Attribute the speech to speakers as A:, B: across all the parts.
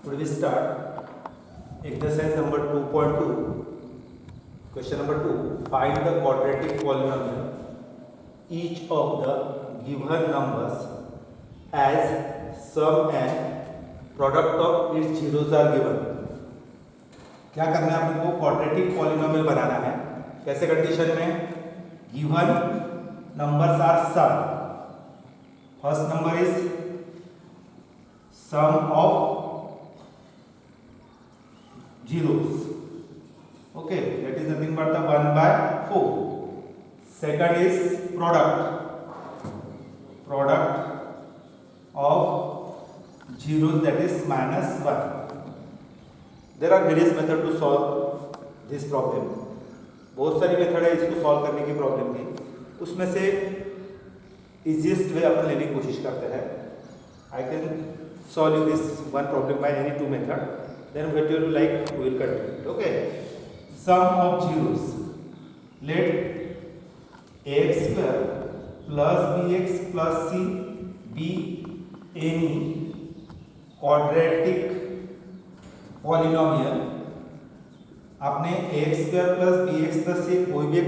A: Today we start exercise number 2.2. Question number 2. Find the quadratic polynomial. Each of the given numbers as sum and product of its zeros are given. क्या करना है अपन को? Quadratic polynomial बनाना है. कैसे condition में? Given numbers are sum. First number is sum of zeros. Okay, that is nothing but the 1 by 4. Second is product of zeros, that is minus 1. There are various methods to solve this problem. बहुत सारी method है इसको solve करने की problem की. उसमें से easiest way अपन लेने की कोशिश करते हैं. I can solve this one problem by any two method. Then whatever you like, we will continue. Okay. Sum of zeros. Let ax square plus bx plus c be any quadratic polynomial. आपने ax square plus bx plus c कोई भी एक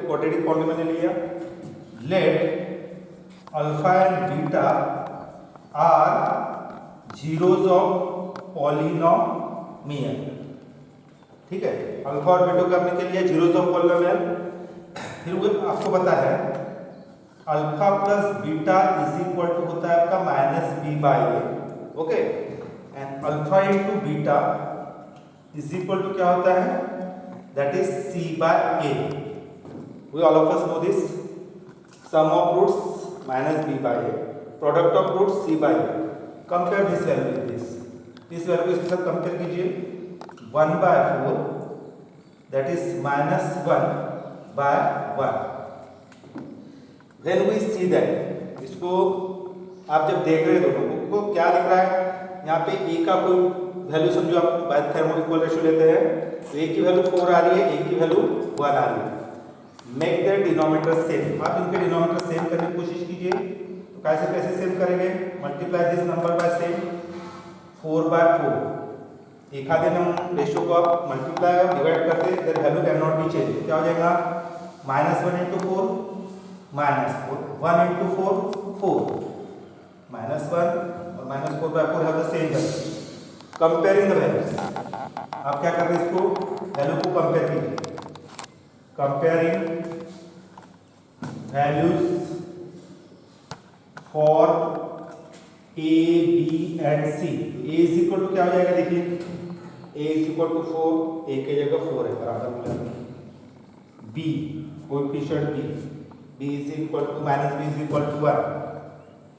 A: quadratic polynomial लिया. Let alpha and beta are zeros of polynomial. ठीक है, alpha और beta करने के लिए जीरोस ऑफ पॉलिनोमियल. फिर वो आपको पता है alpha plus beta is equal to होता है आपका minus B by A. Okay, and alpha into beta is equal to क्या होता है? That is C by A. We all of us know this. Sum of roots minus B by A, product of roots C by A. Compare this value with this. इस value के साथ compare कीजिए. 1 by 4 that is minus 1 by 1. When we see that, इसको आप जब देख रहे हो दोनों को क्या दिख रहा है यहाँ पे? ए का कोई वैल्यू समझो आप बाय थर्मो इक्वल रेशियो लेते हैं तो ए की वैल्यू 4 आ रही है, ए की वैल्यू 1 आ रही है. Make the denominator same. आप इनके डिनोमिनेटर सेम करने की कोशिश कीजिए. तो कैसे सेम करेंगे? Multiply this number by same 4 by 4. एक आधे नंबर रेशियो को आप मल्टीप्लाई और डिवाइड करते their value can not be change. क्या हो जाएगा? -1 into 4 -4, 1 into 4 4, -1 और -4 by 4 have the same value. Comparing the values. आप क्या कर रहे हैं? इसको वैल्यू को कंपेयर कीजिए. Comparing values for A, B and C. A is equal to क्या हो जाएगा? देखिए A is equal to 4, A की जगह 4 है बराबर मिला. B coefficient B is equal to minus B is equal to 1.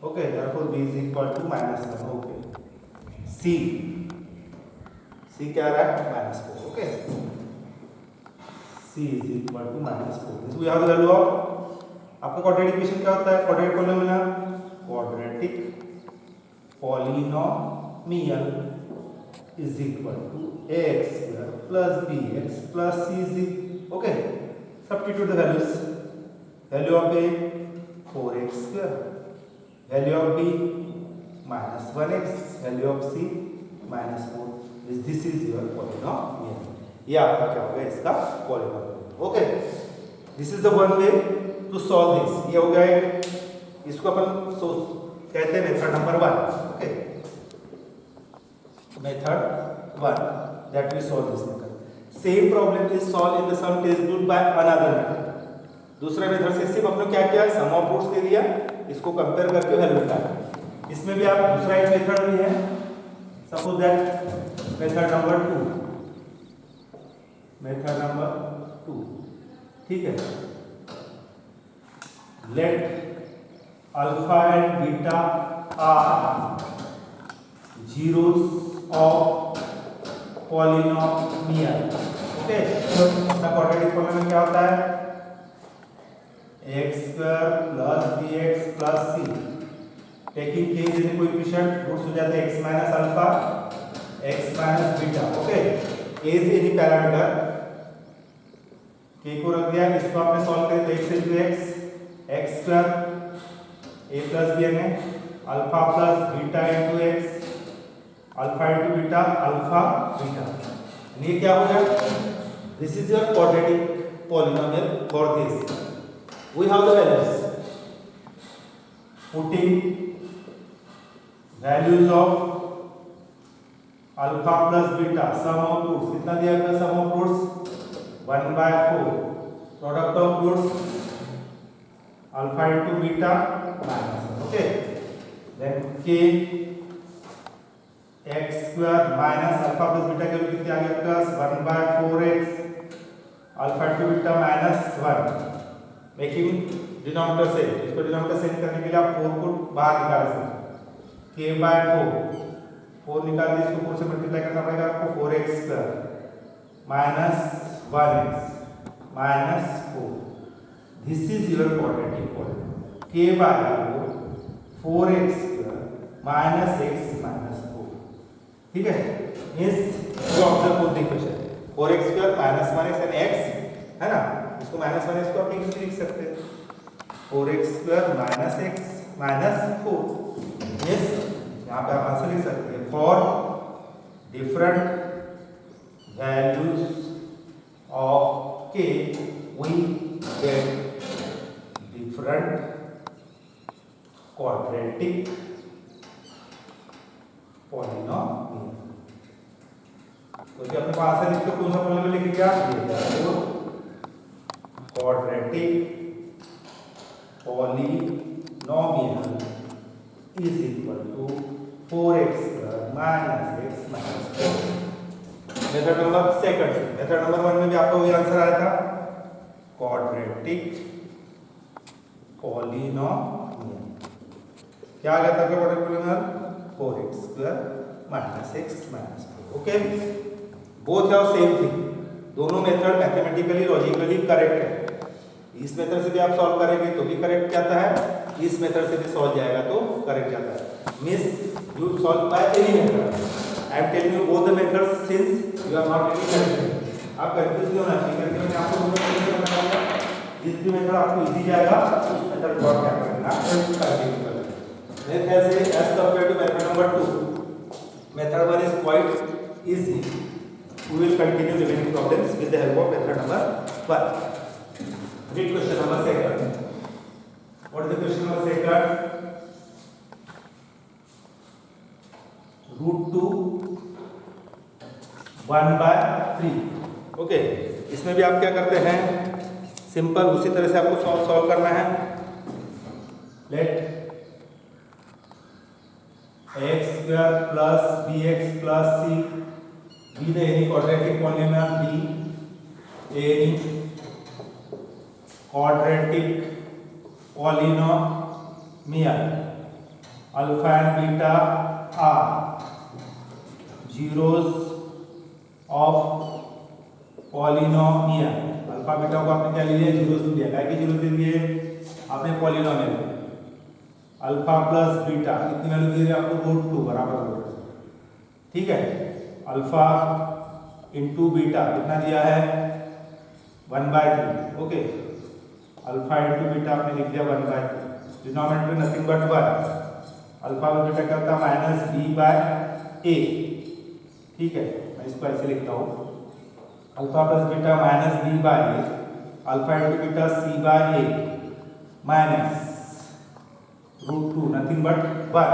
A: Okay, therefore B is equal to -1. Okay. C क्या आ रहा है? -4. Okay. C is equal to -4. This we have the value of. आपका quadratic equation क्या होता है? Quadratic polynomial. Quadratic polynomial is equal to ax square plus bx plus c is okay. Substitute the values. Value of a 4x square, value of b -1x, value of c -4. This is your polynomial. ये आपका क्या होगा? इसका polynomial. Okay. This is the one way to solve this. ये हो गया. इसको अपन कहते हैं method number 1. Okay, method 1 that we solve this method. Same problem is solve in the some textbook by another method. दूसरे method से सिर्फ हमने क्या किया? सम ऑफ रूट्स दे दिया, इसको कंपेयर करके वैल्यू निकाला. इसमें भी आप दूसरा एक मेथड भी है. Suppose that method number 2. Method number 2. ठीक है. Let alpha and beta are zeros of polynomial. Okay, तो अपना क्वाड्रेटिक पॉलिनोमियल क्या होता है? x square plus bx plus c. Taking k is in coefficient, roots हो जाते हैं x minus alpha, x minus beta. Okay, a is any parameter. k को रख दिया, इसको आपने सॉल्व किया तो x into x square a plus b है alpha plus beta into X alpha into beta alpha beta. ये क्या हो गया? This is your quadratic polynomial for this. We have the values, putting values of alpha plus beta, sum of roots कितना दिया गया? Sum of roots 1/4, product of roots alpha into beta minus, okay, then K X square minus alpha plus beta के value कितनी आ गई plus 1/4x alpha into beta minus 1, making denominator से, इसको denominator same करने के लिए आप 4 को बाहर निकाल सकते, k/4 4 निकाल दिए, इसको 4 से मल्टीप्लाई करना पड़ेगा आपको, 4x square minus 1x minus 4। This is your quadratic polynomial, k/4 4x square minus x minus 4, ठीक है। इस जो ऑप्शन को equation 4x square minus 1x and x है ना, इसको माइनस 1x को आप इजीली लिख सकते हैं, 4x square minus x minus 4। Yes, यहाँ पे आप आंसर लिख सकते हैं, for different values of k we get different quadratic polynomial. तो जो अपने पास है इसको कौन सा पॉलिनोमियल लिखेंगे क्या? ये quadratic polynomial is equal to 4x square minus x minus 4। Method number second, method number 1 में भी आपको वही आंसर आया था, क्वाड्रेटिक पॉलिनोमियल क्या आ गया था? Quadratic polynomial 4x square minus x minus 4, okay. Both are same thing, दोनों मेथड मैथमेटिकली लॉजिकली करेक्ट है। इस मेथड से भी आप सॉल्व करेंगे तो भी करेक्ट जाता है, इस मेथड से भी सॉल्व जाएगा तो करेक्ट जाता है। Means you solve by any method. I am telling you both the methods since you are not really confused. आप कंफ्यूज नहीं होना चाहिए, क्योंकि मैंने आपको दोनों तरीके बताया, जिस भी मेथड आपको इजी जाएगा उस मेथड को आप क्या करना है। मेरे ख्याल से as compare to method number 2, method 1 is quite easy. We will continue remaining problems with the help of method number 1. Read question number 2. What is the question number 2? √2 1/3, okay. इसमें भी आप क्या करते हैं, सिंपल उसी तरह से आपको सॉल्व करना है। Let x square plus bx plus c be the any quadratic polynomial, be any quadratic polynomial alpha and beta are zeros of polynomial. Alpha beta को आपने क्या लिए? जीरोस दिया, क्या की जीरोस दिए आपने? पॉलिनोमियल अल्फा प्लस बीटा कितनी वैल्यू दी है आपको? √2 बराबर, ठीक है। अल्फा इंटू बीटा कितना दिया है? 1/3, ओके। अल्फा इंटू बीटा आपने लिख दिया 1/3, denominator nothing but 1, alpha beta क्या होता है? माइनस b/a, ठीक है। मैं इसको ऐसे लिखता हूँ, alpha plus beta minus b/a, alpha into beta c/a minus √2 nothing but 1,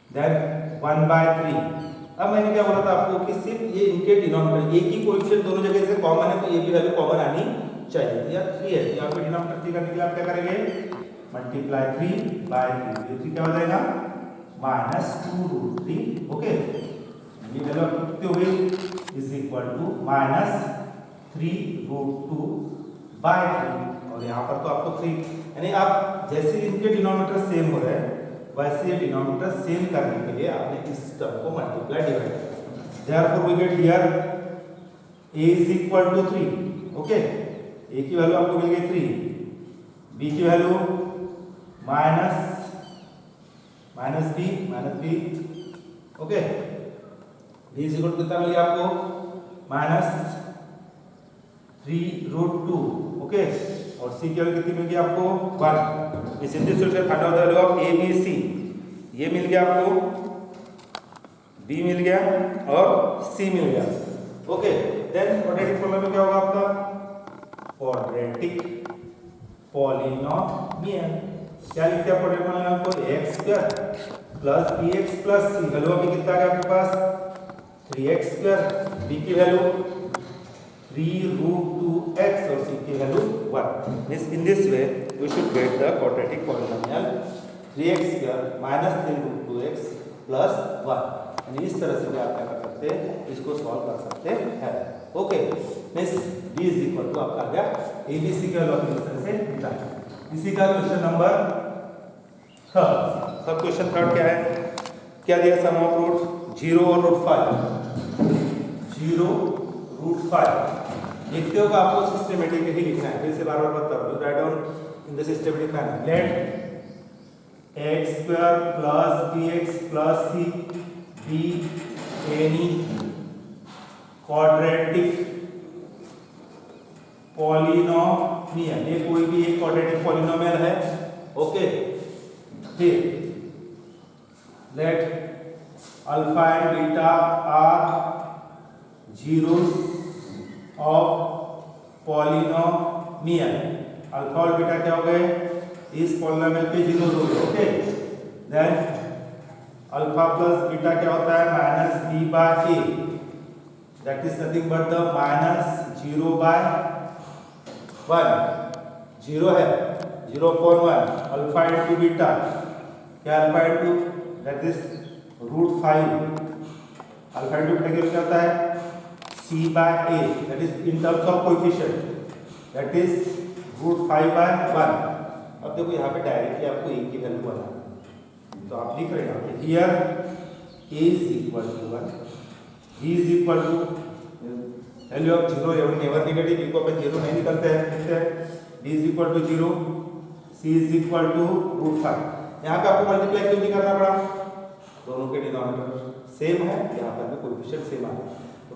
A: then 1/3। अब मैंने क्या बोला था आपको कि सिर्फ ये इनके डिनोमिनेटर एक ही कोएफिशिएंट दोनों जगह से कॉमन है, तो ये भी वैल्यू कॉमन आनी चाहिए। या 3 है, यहाँ पे डिनोमिनेटर 3 करने के लिए आप क्या करेंगे? मल्टीप्लाई 3/3, ये क्या हो जाएगा? -2√3, ओके। ये वैल्यू कितनी हो गई? इज इक्वल टू -3√2/3, और यहाँ पर तो आपको 3, यानी आप जैसे इनके डिनोमिनेटर सेम हो रहे हैं वैसे डिनोमिनेटर सेम करने के लिए आपने इस टर्म को मल्टीप्लाई डिवाइड करना। Therefore we get here a is equal to 3, okay. a की वैल्यू आपको मिल गई 3, b की value minus b, okay. b is equal to कितना मिल गया आपको? -3√2, ओके। और c की वैल्यू कितनी मिल गई आपको? 1। इस simple solution find out the value of a b c, ये मिल गया आपको बी मिल गया और सी मिल गया। ओके, देन क्वाड्रेटिक पॉलिनोमियल में क्या होगा आपका? Quadratic polynomial. क्या लिखते हैं क्वाड्रेटिक पॉलिनोमियल को? X square plus B x plus सी। वैल्यू अभी कितना है आपके पास? 3x स्क्वायर, बी की वैल्यू 3√2x और c की value 1। In this way we should get the quadratic polynomial 3x square minus 3√2x plus 1। यानी इस तरह से भी आप क्या कर सकते हैं, इसको सॉल्व कर सकते हैं। Okay, means b is equal to आपका आ गया abc का वैल्यू इस तरह से मिलता है। इसी का क्वेश्चन नंबर थर्ड। सब क्वेश्चन थर्ड क्या है? क्या दिया? सम ऑफ रूट 0 और √5। 0√5 लिखते हो तो आपको सिस्टमेटिक ही लिखना है। फिर से बार-बार बता रहा हूं, write down in the systematic manner. Let x square plus bx plus c be any quadratic polynomial. ये कोई भी एक क्वाड्रेटिक पॉलिनोमियल है। ओके, फिर let alpha and beta are zeros of polynomial. Alpha और बीटा क्या हो गए? इस पॉलिनोमियल के जीरोस हो गए। Okay, then alpha plus beta क्या होता है? Minus B by A, that is nothing but the minus 0/1। 0 है 0/1 अल्फा इंटू बीटा। क्या alpha into that is √5। Alpha into beta क्या होता है? c/a, that is in terms of coefficient, that is √5/1। अब देखो यहाँ पे डायरेक्टली आपको a की वैल्यू बनाना, तो आप लिख रहे हैं यहाँ पे here a is equal to 1, b is equal to value of 0 never negative, b को अपन 0 नहीं निकलते हैं, लिखते हैं b is equal to 0, c is equal to √5। यहाँ पे आपको मल्टीप्लाई क्यों नहीं करना पड़ा? दोनों के डिनोमिनेटर सेम है, यहाँ पर भी कोएफिशिएंट सेम आ गया।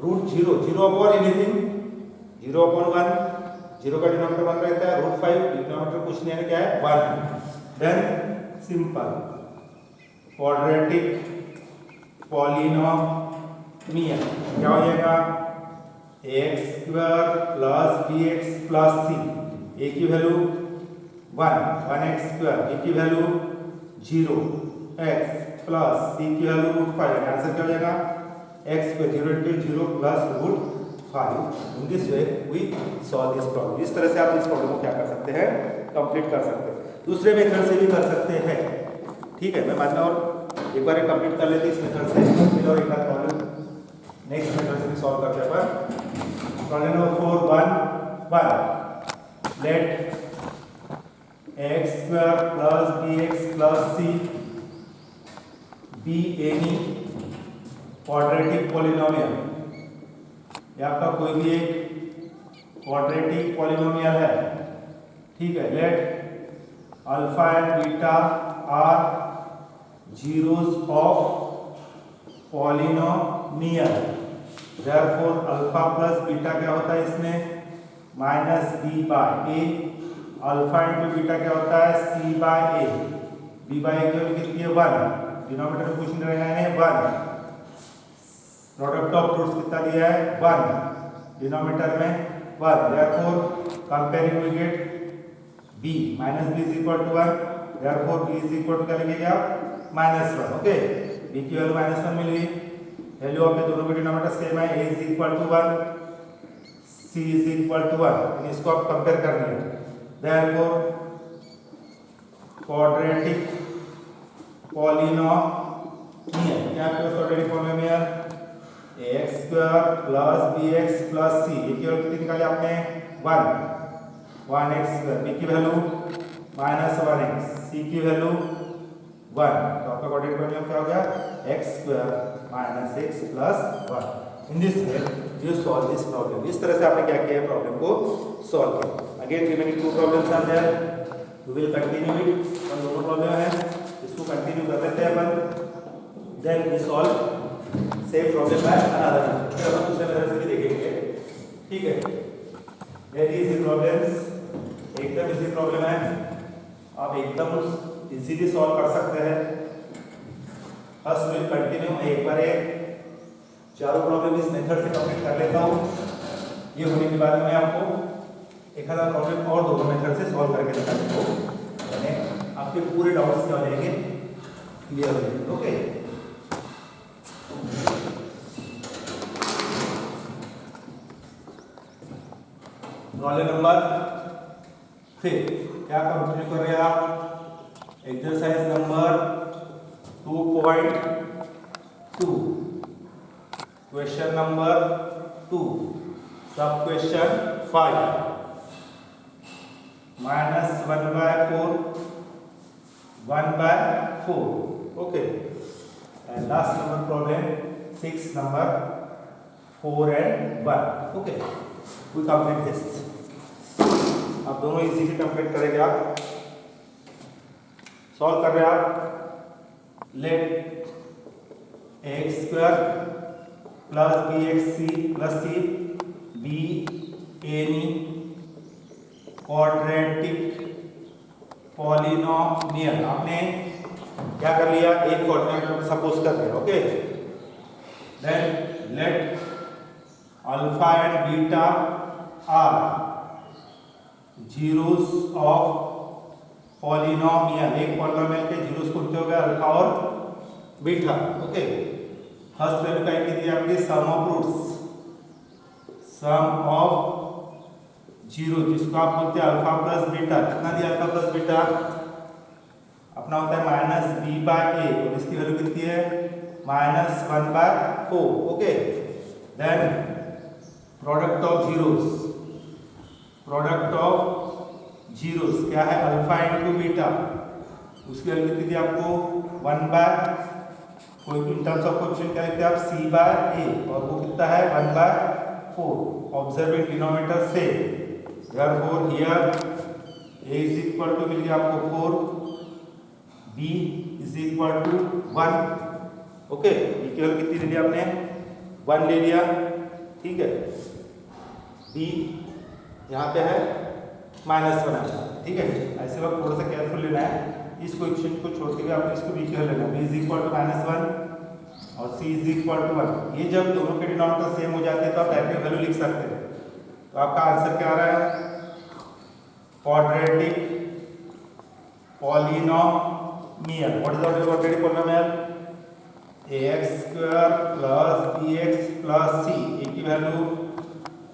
A: √0 0 अपॉन एनीथिंग 0/1, 0 का डिनोमिनेटर 1 रहता है, √5 डिनोमिनेटर कुछ नहीं है, क्या है? 1। देन सिंपल क्वाड्रेटिक पॉलिनोमियल क्या हो जाएगा? X square plus B x plus C, A की वैल्यू 1x स्क्वायर, बी की वैल्यू 0x प्लस सी की वैल्यू √5। आंसर क्या हो जाएगा? x square 0 into 0 plus √5। In this way we solve this problem. इस तरह से आप इस प्रॉब्लम को क्या कर सकते हैं? कंप्लीट कर सकते हैं। दूसरे मेथड से भी कर सकते हैं, ठीक है। मैं बाद में और एक बार कंप्लीट कर लेते हैं इस मेथड से, फिर और एक बार प्रॉब्लम नेक्स्ट मेथड से भी सॉल्व करते हैं। पर problem number 4 let x square plus bx plus c be any quadratic polynomial. ये आपका कोई भी एक क्वाड्रेटिक पॉलिनोमियल है, ठीक है। Let alpha and beta are zeros of polynomial, therefore alpha plus beta क्या होता है इसमें? Minus B by A. Alpha into beta क्या होता है? C by A. B by A की वैल्यू कितनी है? 1। डिनोमिनेटर में कुछ नहीं रहेगा, है 1। प्रोडक्ट ऑफ रूट्स कितना दिया है? 1। डिनोमिनेटर में 1, therefore comparing we get b minus b is equal to 1, therefore b is equal to क्या लिखेंगे आप? -1। ओके, b की वैल्यू -1 मिल गई। वैल्यू ऑफ दोनों के डिनोमिनेटर सेम है, a is equal to 1, c is equal to 1। इसको आप कंपेयर करनी है, देयरफॉर क्वाड्रेटिक पॉलिनोमियल क्या है? Quadratic polynomial ax square plus bx plus c, ये की वैल्यू कितनी निकाली आपने? 1x स्क्वायर, b की वैल्यू -1x, c की वैल्यू 1। तो आपका क्वाड्रेटिक पॉलिनोमियल क्या हो गया? x square minus x plus 1। In this way you solve this problem. इस तरह से आपने क्या किया? प्रॉब्लम को सॉल्व किया। Again remaining 2 problems are there, we will continue it. और 2 प्रॉब्लम है, इसको कंटिन्यू कर लेते हैं अपन, then we solve same problem by another, फिर हम दूसरे मेथड से भी देखेंगे, ठीक है। वेरी इजी प्रॉब्लम्स, एकदम इजी प्रॉब्लम है, आप एकदम इजीली सॉल्व कर सकते हैं। फर्स्ट विल कंटिन्यू, एक बार एक चारों प्रॉब्लम इस मेथड से कंप्लीट कर लेता हूँ। ये होने के बाद मैं आपको एक आधा प्रॉब्लम और दोनों मेथड से सॉल्व करके दिखा देता हूँ, यानी आपके पूरे डाउट्स क्या हो जाएंगे, क्लियर हो जाएंगे। ओके, प्रॉब्लम नंबर 5 क्या कंटिन्यू कर रहे हैं आप, exercise number 2.2, question number 2, sub question 5, -1/4, 1/4, okay, and last number problem 6 number 4 and 1, okay, we complete this. आप दोनों इजीली कंप्लीट करेंगे। आप सॉल्व कर रहे हैं आप, let x² plus bxc plus c be any quadratic polynomial. आपने क्या कर लिया, एक कोऑर्डिनेट सपोज कर लिया। Okay, then let alpha and beta are zeros of polynomial. एक पॉलिनोमियल के जीरोस कौन हो गए, अल्फा और बीटा। ओके, फर्स्ट वैल्यू क्या की थी आपकी, sum of roots, sum of zero, जिसको आप बोलते हैं अल्फा प्लस बीटा। कितना दिया अल्फा प्लस बीटा, अपना होता है -b/a, और इसकी वैल्यू कितनी है, -1/4। Okay, then product of zeros, product of zeros क्या है, अल्फा इंटू बीटा, उसकी वैल्यू कितनी थी आपको 1/, इन टर्म्स ऑफ कोएफिशिएंट क्या लिखते हैं आप, c/a, और वो कितना है 1/4। ऑब्जर्व इन डिनोमिनेटर से, therefore here a is equal to मिल गया आपको 4, b is equal to 1। Okay, b की वैल्यू कितनी ले लिया आपने, 1 ले लिया, ठीक है। b यहाँ पे है -1 आया, ठीक है। ऐसे वक्त थोड़ा सा केयरफुल लेना है, इस कोएफिशिएंट को छोड़ के आपने इसको b की वैल्यू लेना है, b इज इक्वल टू -1 और c इज इक्वल टू 1। ये जब दोनों के डिनोमिनेटर सेम हो जाते हैं तो आप डायरेक्ट वैल्यू लिख सकते हैं। तो आपका आंसर क्या आ रहा है, quadratic polynomial. What is the quadratic polynomial, ax² plus bx plus c, a की वैल्यू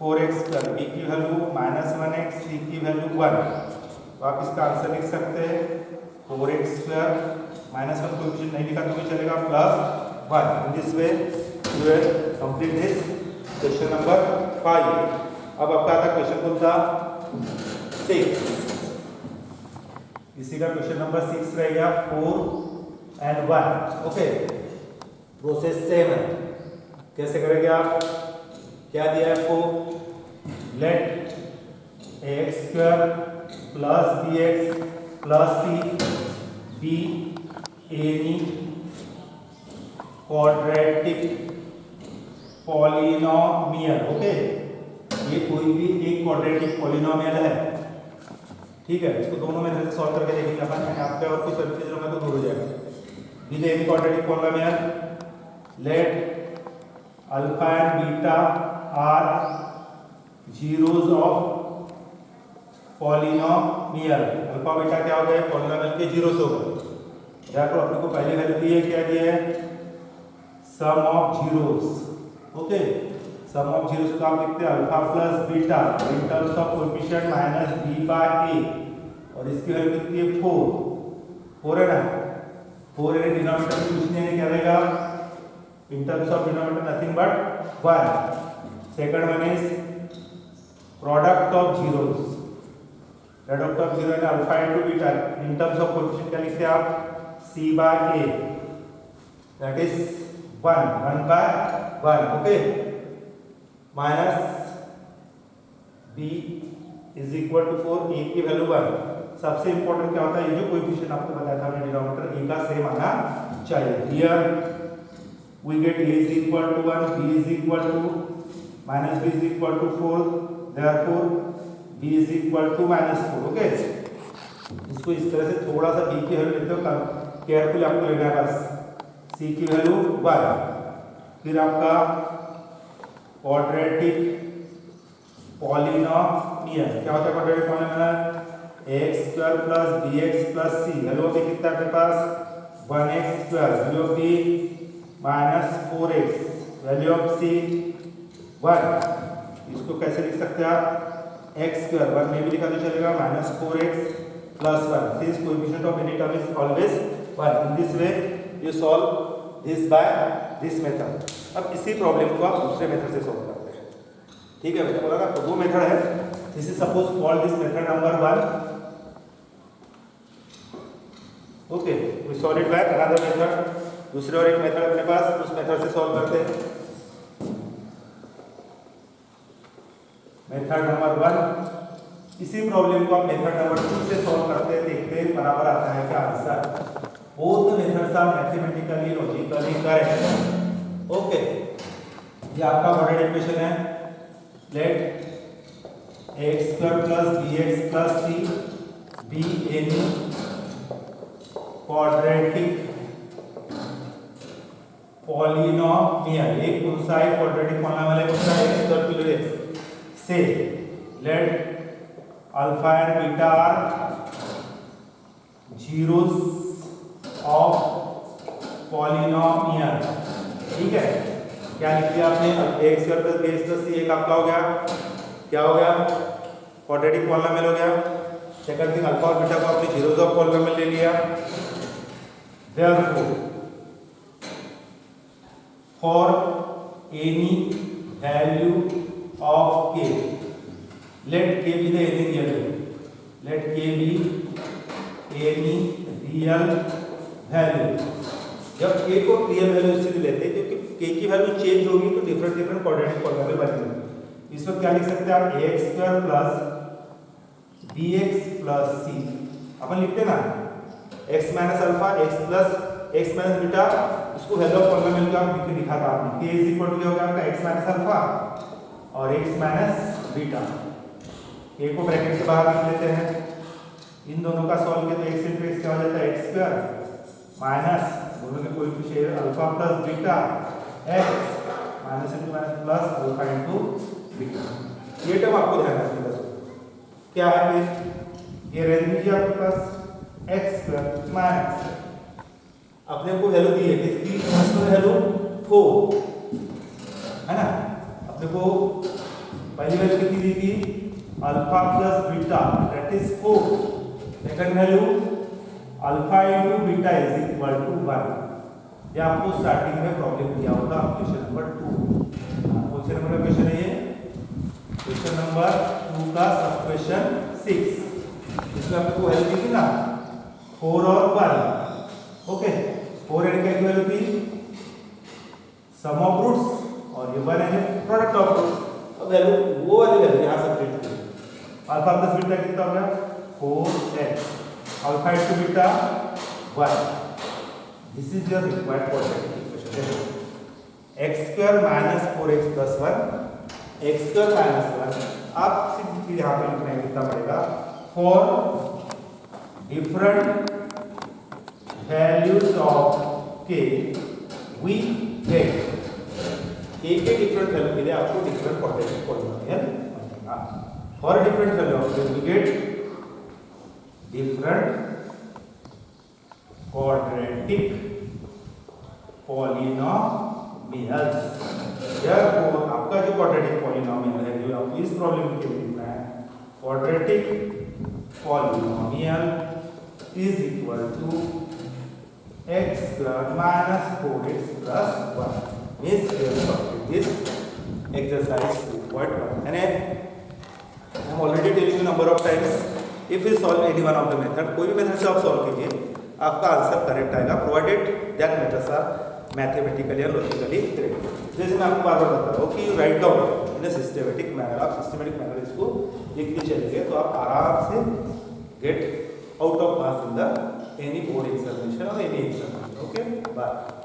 A: 4x², b की वैल्यू -1x, c की वैल्यू 1। तो आप इसका आंसर लिख सकते हैं 4x², -1 कोएफिशिएंट नहीं लिखा तो भी चलेगा, plus 1। In this way you will complete this question number 5। अब आपका आता क्वेश्चन कौन सा, 6। इसी का क्वेश्चन नंबर 6 रहेगा, 4 and 1। ओके, प्रोसेस सेम है, कैसे करेंगे आप, क्या दिया है आपको, let ax² plus bx plus c be any quadratic polynomial. Okay, ये कोई भी एक क्वाड्रेटिक पॉलिनोमियल है, ठीक है। इसको दोनों मेथड से सॉल्व करके देखेंगे अपन, आपके और कुछ कंफ्यूजन में तो दूर हो जाएगा। Be any quadratic polynomial, let alpha and beta are zeros of polynomial. Alpha beta क्या हो गए, पॉलिनोमियल के जीरोस हो गए। देखो अपने को पहले वैल्यू दी है, क्या दी है, sum of zeros. Okay, sum of zeros को आप लिखते हैं alpha plus beta in terms of coefficient -b/a, और इसकी वैल्यू कितनी है 4 है ना, 4 है, डिनोमिनेटर में कुछ नहीं है, क्या रहेगा, in terms of denominator nothing but 1. Second one is product of zeros, product of zero and alpha into beta in terms of coefficient क्या लिखते हैं आप, c/a, that is 1/1। okay, minus b is equal to 4, a की value 1। सबसे important क्या होता है, ये जो कोएफिशिएंट आपको बताया था हमने, डिनोमिनेटर a का सेम आना चाहिए। Here we get a is equal to 1, b is equal to minus b is equal to 4, therefore b is equal to -4। Okay, इसको इस तरह से थोड़ा सा b की वैल्यू लेते हो, केयरफुल आपको लेना है बस। c की वैल्यू 1, फिर आपका क्वाड्रेटिक पॉलिनोमियल, क्या होता है quadratic polynomial? X square plus B x plus C, value of b कितना है अपने पास 1x square, value of b minus 4x, value of c 1। इसको कैसे लिख सकते हैं आप? एक्स स्क्वायर 1 में भी लिखा तो चलेगा, minus 4x plus 1, since coefficient of any term is always 1। In this way you solve this by this method. अब इसी प्रॉब्लम को आप दूसरे मेथड से सॉल्व करते हैं, ठीक है? मैंने बोला ना तो दो मेथड है। This is suppose call this method number 1, okay, we solve it by another method. दूसरे और एक मेथड अपने पास, उस मेथड से सॉल्व करते हैं। मेथड नंबर 1, इसी प्रॉब्लम को आप मेथड नंबर 2 से सॉल्व करते हैं, देखते हैं बराबर आता है क्या answer. Both methods are mathematically logically correct, okay. ये आपका मॉडल इक्वेशन है, let x square plus B x plus c be any quadratic polynomial. एक कौन सा है क्वाड्रेटिक पॉलिनोमियल? कौन सा है? एक्स स्क्वायर प्लस एक्स से let alpha and beta are zeros of polynomial, ठीक है? क्या लिख दिया आपने? X square plus B x plus c, एक आपका हो गया, क्या हो गया? क्वाड्रेटिक पॉलिनोमियल हो गया। सेकंड थिंग, अल्फा और बीटा को आपने जीरोस ऑफ पॉलिनोमियल ले लिया। Therefore for any value of k, let k be the any real value, let k be any real value। जब k को रियल वैल्यू इसलिए लेते हैं क्योंकि k की वैल्यू चेंज होगी तो डिफरेंट क्वाड्रेटिक पॉलिनोमियल बनेंगे। इस वक्त क्या लिख सकते हैं आप? ax square plus bx plus c, अपन लिखते हैं ना x minus alpha x plus x minus beta, इसको वैल्यू ऑफ पॉलिनोमियल का लिखा था आपने, k इज इक्वल टू क्या होगा आपका x माइनस अल्फा और x माइनस बीटा। a को ब्रैकेट से बाहर लिख लेते हैं, इन दोनों का सॉल्व किया तो x इंटू x क्या हो जाता है? x स्क्वायर माइनस दोनों के coefficient alpha plus beta x minus into minus plus alpha into beta. ये टर्म आपको ध्यान रखना है, क्या है ये रेंज दीजिए आपके पास x स्क्वायर माइनस अपने को वैल्यू दी है किसकी? इसमें वैल्यू 4 है ना। देखो पहली वैल्यू कितनी दी थी? Alpha plus beta, that is 4। Second value alpha into beta is equal to 1। ये आपको स्टार्टिंग में प्रॉब्लम दिया होगा क्वेश्चन नंबर 2। कौन से नंबर का क्वेश्चन है ये? क्वेश्चन नंबर 2 का सब क्वेश्चन 6। इसमें आपको वैल्यू दी थी ना 4 और 1, ओके। 4 एंड क्या की वैल्यू थी? सम ऑफ रूट्स और ये 1 है प्रोडक्ट ऑफ रूट्स। अब वैल्यू वो वाली वैल्यू यहां सब्स्टिट्यूट करें। अल्फा प्लस बीटा कितना हो गया? 4x, alpha into beta 1। This is your required quadratic equation. x square minus 4x plus 1, x square minus 1। आप सिर्फ यहां पे लिखना है कितना पड़ेगा? For different values of k we get, एक के डिफरेंट वैल्यू के लिए आपको डिफरेंट क्वाड्रेटिक पॉलिनोमियल बनेगा। For different value of k we get different quadratic polynomials. Therefore आपका जो क्वाड्रेटिक पॉलिनोमियल है जो आपको इस प्रॉब्लम के लिए लिखना है, quadratic polynomial is equal to x square minus 4x plus 1 means we have completed this exercise 2.1 and I am already telling you number of times if you solve any one of the method, कोई भी method से आप solve कीजिए आपका answer correct आएगा provided that methods are mathematically और logically correct. जैसे मैं आपको बार बार बता रहा हूँ कि right down in a systematic manner, आप सिस्टमेटिक मैनर इसको लिखते चलेंगे तो आप आराम से get out of marks in the any board examination or any examination, okay? Bye.